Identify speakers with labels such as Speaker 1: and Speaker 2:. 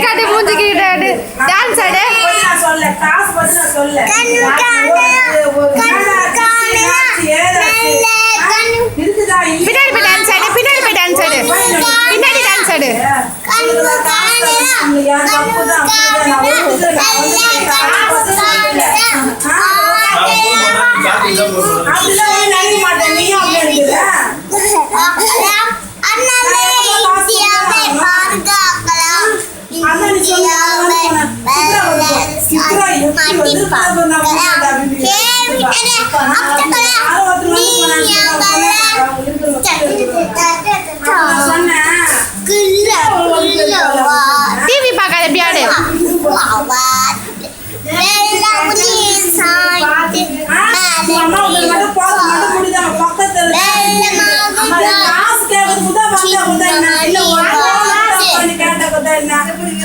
Speaker 1: காட்டு மூஞ்சிக்கிட்டு டான்ஸ் ஆடு பின்னாடி போய் டான்ஸ் ஆடு பின்னாடி போய் டான்ஸ் ஆடு பின்னாடி டான்ஸ் ஆடு டிவி பார்க்காத பியாடு